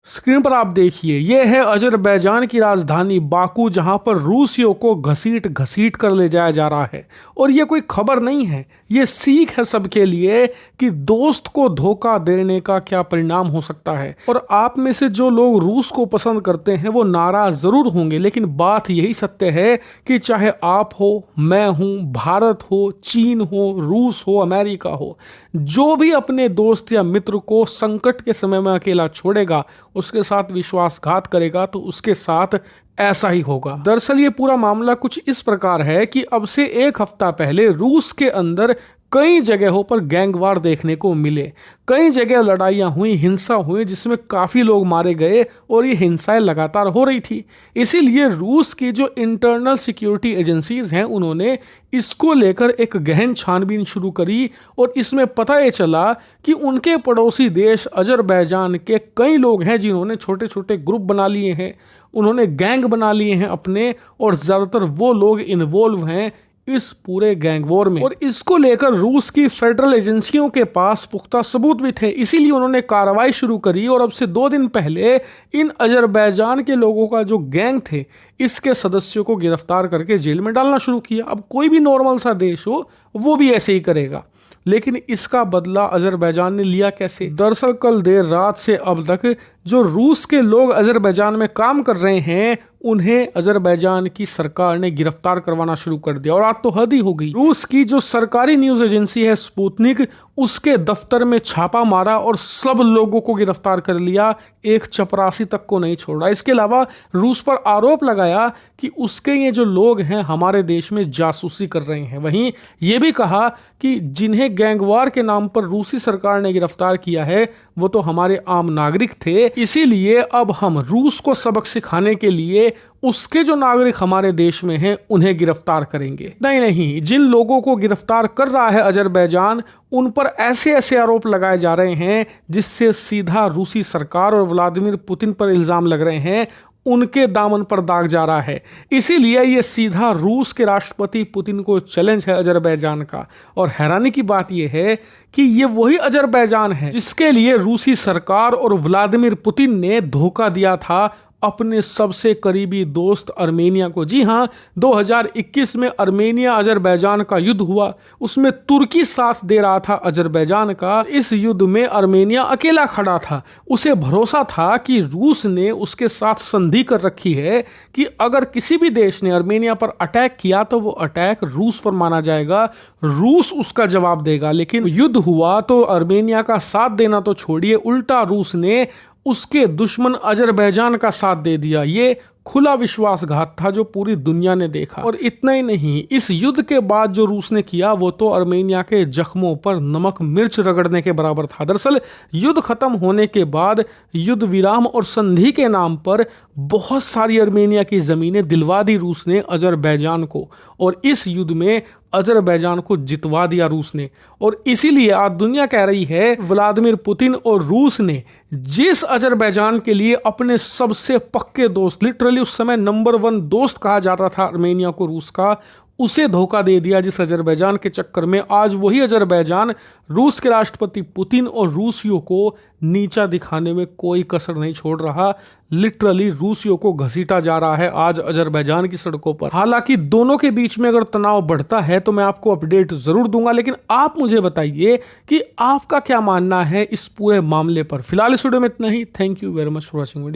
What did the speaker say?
Screen पर आप देखिए, यह है अजरबैजान की राजधानी बाकू, जहां पर रूसियों को घसीट घसीट कर ले जाया जा रहा है। और यह कोई खबर नहीं है, यह सीख है सबके लिए कि दोस्त को धोखा देने का क्या परिणाम हो सकता है। और आप में से जो लोग रूस को पसंद करते हैं वो नाराज जरूर होंगे, लेकिन बात यही सत्य है कि चाहे आप हो, मैं हूं, भारत हो, चीन हो, रूस हो, अमेरिका हो, जो भी अपने दोस्त या मित्र को संकट के समय में अकेला छोड़ेगा, उसके साथ विश्वासघात करेगा, तो उसके साथ ऐसा ही होगा। दरअसल ये पूरा मामला कुछ इस प्रकार है कि अब से एक हफ्ता पहले रूस के अंदर कई जगहों पर गैंगवार देखने को मिले। कई जगह लड़ाइयाँ हुई, हिंसा हुई, जिसमें काफ़ी लोग मारे गए और ये हिंसाएं लगातार हो रही थी। इसीलिए रूस की जो इंटरनल सिक्योरिटी एजेंसीज हैं, उन्होंने इसको लेकर एक गहन छानबीन शुरू करी और इसमें पता ये चला कि उनके पड़ोसी देश अजरबैजान के कई लोग हैं जिन्होंने छोटे छोटे ग्रुप बना लिए हैं, उन्होंने गैंग बना लिए हैं अपने, और ज़्यादातर वो लोग इन्वॉल्व हैं इस पूरे गैंग वॉर में। और इसको लेकर रूस की फेडरल एजेंसियों के पास पुख्ता सबूत भी थे, इसीलिए उन्होंने कार्रवाई शुरू करी और अब से 2 दिन पहले इन अजरबैजान के लोगों का जो गैंग थे, इसके सदस्यों को गिरफ्तार करके जेल में डालना शुरू किया। अब कोई भी नॉर्मल सा देश हो वो भी ऐसे ही करेगा, लेकिन इसका बदला अजरबैजान ने लिया कैसे? दरअसल कल देर रात से अब तक जो रूस के लोग अजरबैजान में काम कर रहे हैं, उन्हें अजरबैजान की सरकार ने गिरफ्तार करवाना शुरू कर दिया। और आज तो हद ही हो गई। रूस की जो सरकारी न्यूज एजेंसी है स्पुतनिक, उसके दफ्तर में छापा मारा और सब लोगों को गिरफ्तार कर लिया, एक चपरासी तक को नहीं छोड़ा। इसके अलावा रूस पर आरोप लगाया कि उसके ये जो लोग हैं हमारे देश में जासूसी कर रहे हैं। वहीं ये भी कहा कि जिन्हें गैंगवार के नाम पर रूसी सरकार ने गिरफ्तार किया है वो तो हमारे आम नागरिक थे, इसीलिए अब हम रूस को सबक सिखाने के लिए उसके जो नागरिक हमारे देश में हैं उन्हें गिरफ्तार करेंगे। नहीं, जिन लोगों को गिरफ्तार कर रहा है अजरबैजान, उन पर ऐसे ऐसे आरोप लगाए जा रहे हैं जिससे सीधा रूसी सरकार और व्लादिमीर पुतिन पर इल्जाम लग रहे हैं, उनके दामन पर दाग जा रहा है। इसीलिए ये सीधा रूस के राष्ट्रपति पुतिन को चैलेंज है अजरबैजान का। और हैरानी की बात यह है कि ये वही अजरबैजान है जिसके लिए रूसी सरकार और व्लादिमीर पुतिन ने धोखा दिया था अपने सबसे करीबी दोस्त अर्मेनिया को। जी हाँ, 2021 में अर्मेनिया अजरबैजान का युद्ध हुआ, उसमें तुर्की साथ दे रहा था अजरबैजान का। इस युद्ध में अर्मेनिया अकेला खड़ा था, उसे भरोसा था कि रूस ने उसके साथ संधि कर रखी है कि अगर किसी भी देश ने अर्मेनिया पर अटैक किया तो वो अटैक रूस पर माना जाएगा, रूस उसका जवाब देगा। लेकिन युद्ध हुआ तो अर्मेनिया का साथ देना तो छोड़िए, उल्टा रूस ने उसके दुश्मन अजरबैजान का साथ दे दिया। ये खुला विश्वासघात था जो पूरी दुनिया ने देखा। और इतना ही नहीं, इस युद्ध के बाद जो रूस ने किया वो तो अर्मेनिया के जख्मों पर नमक मिर्च रगड़ने के बराबर था। दरअसल युद्ध खत्म होने के बाद युद्ध विराम और संधि के नाम पर बहुत सारी अर्मेनिया की जमीनें दिलवा दी रूस ने अजरबैजान को, और इस युद्ध में अजरबैजान को जितवा दिया रूस ने। और इसीलिए आज दुनिया कह रही है व्लादिमीर पुतिन और रूस ने जिस अजरबैजान के लिए अपने सबसे पक्के दोस्त, लिटरली उस समय नंबर 1 दोस्त कहा जाता था अर्मेनिया को रूस का, उसे धोखा दे दिया। जिस अजरबैजान के चक्कर में आज वही अजरबैजान रूस के राष्ट्रपति पुतिन और रूसियों को नीचा दिखाने में कोई कसर नहीं छोड़ रहा। लिटरली रूसियों को घसीटा जा रहा है आज अजरबैजान की सड़कों पर। हालांकि दोनों के बीच में अगर तनाव बढ़ता है तो मैं आपको अपडेट जरूर दूंगा, लेकिन आप मुझे बताइए कि आपका क्या मानना है इस पूरे मामले पर। फिलहाल इस वीडियो में इतना ही। Thank you very much for watching video.